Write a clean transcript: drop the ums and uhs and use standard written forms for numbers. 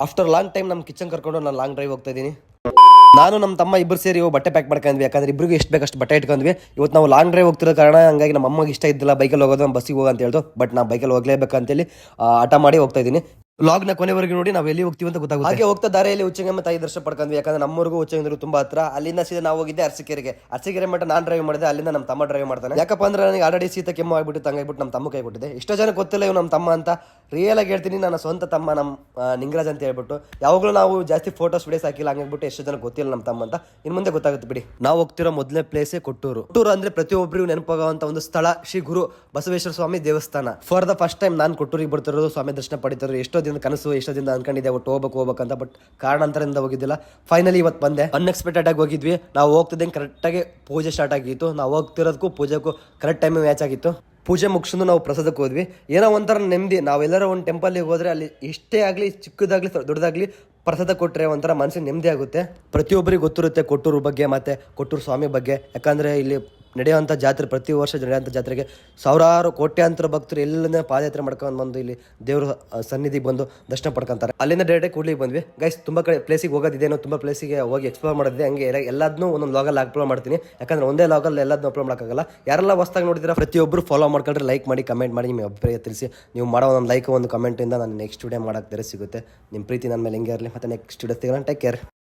After long time ನಮ್ಮ kitchen ಕರ್ಕೊಂಡು ನಾನು ಲಾಂಗ್ ಡ್ರೈವ್ ಹೋಗ್ತಾ ಇದ್ದೀನಿ. ನಾನು ನಮ್ಮ ತಮ್ಮ ಇಬ್ಬರು ಸೇರಿ ಬಟ್ಟೆ ಪ್ಯಾಕ್ ಮಾಡ್ಕೊಂಡ್ವಿ, ಯಾಕಂದ್ರೆ ಇಬ್ಬರಿಗೂ ಎಷ್ಟು ಬೇಕಷ್ಟು ಬಟ್ಟೆ ಇಟ್ಕೊಂಡ್ವಿ. ಇವತ್ತು ನಾವು ಲಾಂಗ್ ಡ್ರೈವ್ ಹೋಗ್ತಿರೋ ಕಾರಣ ಹಂಗಾಗಿ ನಮ್ಮ ಅಮ್ಮಗೆ ಇಷ್ಟ ಇದ್ದಿಲ್ಲ ಬೈಕಲ್ಲಿ ಹೋಗೋದು, ನಮ್ಮ ಬಸ್ಸಿಗೆ ಹೋಗೋ ಅಂತ ಹೇಳ್ದು. ಬಟ್ ನಾ ಬೈಕಲ್ಲಿ ಹೋಗ್ಲೇಬೇಕಂತೇಳಿ ಹಠ ಮಾಡಿ ಹೋಗ್ತಾ ಇದ್ದೀನಿ. ಲಾಗ್ನ ಕೊನೆವರೆಗೆ ನೋಡಿ ನಾವು ಎಲ್ಲಿ ಹೋಗ್ತೀವಿ ಅಂತ ಗೊತ್ತಾಗುತ್ತೆ. ಹಾಗೆ ಹೋಗ್ತಾ ದಾರಿಯಲ್ಲಿ ಉಚ್ಚಂಗಮ್ಮ ತಾಯಿ ದರ್ಶನ ಪಡ್ಕೊಂಡ್ವಿ, ಯಾಕಂದ್ರೆ ನಮ್ಮೂರಿಗೂ ಉಚ್ಚಂಗದ್ರು ತುಂಬಾ ಹತ್ರ. ಅಲ್ಲಿಂದ ಸೀದಾ ನಾವು ಹೋಗಿದ್ದೆ ಅರಸೀಕೆರೆ ಮಟ್ಟ ನಾನು ಡ್ರೈವ್ ಮಾಡಿದೆ, ಅಲ್ಲಿಂದ ನಮ್ಮ ತಮ್ಮ ಡ್ರೈವ್ ಮಾಡ್ತಾನೆ. ಯಾಕಪ್ಪ ಅಂದ್ರೆ ನನಗೆ ಆಲ್ರೆಡಿ ಶೀತ ಕೆಮ್ಮು ಆಗ್ಬಿಟ್ಟು ಹಂಗಾಗ್ಬಿಟ್ಟು ನಮ್ಮ ತಮ್ಮ ಕೈ ಕೊಟ್ಟಿದೆ. ಎಷ್ಟೋ ಜನ ಗೊತ್ತಿಲ್ಲ ಇವ್ ನಮ್ಮ ತಮ್ಮ ಅಂತ. ರಿಯಲ್ ಆಗಿ ಹೇಳ್ತೀನಿ, ನನ್ನ ಸ್ವಂತ ತಮ್ಮ ನಮ್ಮ ನಿಂಗರಾಜ್ ಅಂತ ಹೇಳ್ಬಿಟ್ಟು. ಯಾವಾಗಲೂ ನಾವು ಜಾಸ್ತಿ ಫೋಟೋಸ್ ವಿಡಿಯೋಸ್ ಹಾಕಿಲ್ಲ, ಹಂಗಾಗ್ಬಿಟ್ಟು ಎಷ್ಟೋ ಜನ ಗೊತ್ತಿಲ್ಲ ನಮ್ಮ ತಮ್ಮ ಅಂತ. ಇನ್ನು ಮುಂದೆ ಗೊತ್ತಾಗುತ್ತೆ ಬಿಡಿ. ನಾವು ಹೋಗ್ತಿರೋ ಮೊದಲನೇ ಪ್ಲೇಸೇ ಕೊಟ್ಟೂರು ಅಂದ್ರೆ ಪ್ರತಿಯೊಬ್ಬರಿಗೂ ನೆನಪಾಗುವಂತ ಒಂದು ಸ್ಥಳ, ಶ್ರೀ ಗುರು ಬಸವೇಶ್ವರ ಸ್ವಾಮಿ ದೇವಸ್ಥಾನ. ಫಾರ್ ದ ಫಸ್ಟ್ ಟೈಮ್ ನಾನು ಕೊಟ್ಟೂರಿಗೆ ಬರ್ತಿರೋದು, ಸ್ವಾಮಿ ದರ್ಶನ ಪಡಿತಿರೋದು. ಎಷ್ಟೋ ದಿನ ಕನಸು, ಎಷ್ಟೋ ದಿನ ಅನ್ಕೊಂಡಿದ್ದೆ ಒಟ್ಟು ಹೋಗ್ಬೇಕಂತ. ಬಟ್ ಕಾರಣಾಂತರದಿಂದ ಹೋಗಿದ್ದಿಲ್ಲ. ಫೈನಲಿ ಇವತ್ತು ಬಂದೆ. ಅನ್ಎಕ್ಸ್ಪೆಕ್ಟೆಡ್ ಆಗಿ ಹೋಗಿದ್ವಿ. ನಾವು ಹೋಗ್ತಿದ್ದಂಗೆ ಕರೆಕ್ಟಾಗಿ ಪೂಜೆ ಸ್ಟಾರ್ಟ್ ಆಗಿತ್ತು. ನಾವು ಹೋಗ್ತಿರೋದಕ್ಕೂ ಪೂಜೆಗೂ ಕರೆಕ್ಟ್ ಟೈಮ್ ಮ್ಯಾಚ್ ಆಗಿತ್ತು. ಪೂಜೆ ಮುಗಿಸ್ಕೊಂಡು ನಾವು ಪ್ರಸಾದಕ್ಕೆ ಹೋದ್ವಿ. ಏನೋ ಒಂಥರ ನೆಮ್ಮದಿ. ನಾವೆಲ್ಲರೂ ಒಂದು ಟೆಂಪಲ್ಗೆ ಹೋದ್ರೆ ಅಲ್ಲಿ ಎಷ್ಟೇ ಆಗಲಿ, ಚಿಕ್ಕದಾಗಲಿ ದೊಡ್ಡದಾಗಲಿ, ಪ್ರಸಾದ ಕೊಟ್ಟರೆ ಒಂಥರ ಮನಸ್ಸಿಗೆ ನೆಮ್ಮದಿ ಆಗುತ್ತೆ. ಪ್ರತಿಯೊಬ್ಬರಿಗೆ ಗೊತ್ತಿರುತ್ತೆ ಕೊಟ್ಟೂರು ಬಗ್ಗೆ ಮತ್ತು ಕೊಟ್ಟೂರು ಸ್ವಾಮಿ ಬಗ್ಗೆ. ಯಾಕಂದರೆ ಇಲ್ಲಿ ನಡೆಯುವಂಥ ಜಾತ್ರೆ, ಪ್ರತಿ ವರ್ಷ ನಡೆಯುವಂಥ ಜಾತ್ರೆಗೆ ಸಾವಿರಾರು ಕೋಟ್ಯಾಂತರ ಭಕ್ತರು ಎಲ್ಲಿಂದ ಪಾದಯಾತ್ರೆ ಮಾಡ್ಕೊಂಡು ಬಂದು ಇಲ್ಲಿ ದೇವ್ರ ಸನ್ನಿಧಿಗೆ ಬಂದು ದರ್ಶನ ಪಡ್ಕೊಂತಾರೆ. ಅಲ್ಲಿಂದ ಡೈರೆಕ್ಟ್ ಕೂಡ್ಲಿಗೆ ಬಂದ್ವಿ. ಗೈಸ್ ತುಂಬ ಕಡೆ ಪ್ಲೇಸಿಗೆ ಹೋಗೋದಿದ್ದೇನೋ, ತುಂಬ ಪ್ಲೇಸಿಗೆ ಹೋಗಿ ಎಕ್ಸ್ಪ್ಲೋರ್ ಮಾಡಿದ್ದೆ. ಹಂಗೆ ಎಲ್ಲದನ್ನೂ ಒಂದೊಂದು ಲಾಗಲ್ಲಿ ಅಪ್ಲೋಡ್ ಮಾಡ್ತೀನಿ, ಯಾಕಂದರೆ ಒಂದೇ ಲಾಗಲ್ಲಿ ಎಲ್ಲದನ್ನೂ ಅಪ್ಲೋಡ್ ಮಾಡೋಕ್ಕಾಗಲ್ಲ. ಯಾರೆಲ್ಲ ಹೊಸ್ದಾಗಿ ನೋಡಿದ್ರೆ ಪ್ರತಿಯೊಬ್ಬರು ಫಾಲೋ ಮಾಡ್ಕೊಂಡ್ರೆ, ಲೈಕ್ ಮಾಡಿ, ಕಮೆಂಟ್ ಮಾಡಿ, ನಿಮ್ಮ ಅಭಿಪ್ರಾಯ ತಿಳಿಸಿ. ನೀವು ಮಾಡೋ ಒಂದು ಲೈಕ್, ಒಂದು ಕಮೆಂಟಿಂದ ನಾನು ನೆಕ್ಸ್ಟ್ ವಿಡಿಯೋ ಮಾಡೋಕ್ಕೆ ಸಿಗುತ್ತೆ. ನಿಮ್ಮ ಪ್ರೀತಿ ನನ್ನ ಮೇಲೆ ಹಿಂಗೆ ಇರಲಿ. ಮತ್ತು ನೆಕ್ಸ್ಟ್ ವಿಡಿಯೋ ಸಿಗೋಣ. Take care.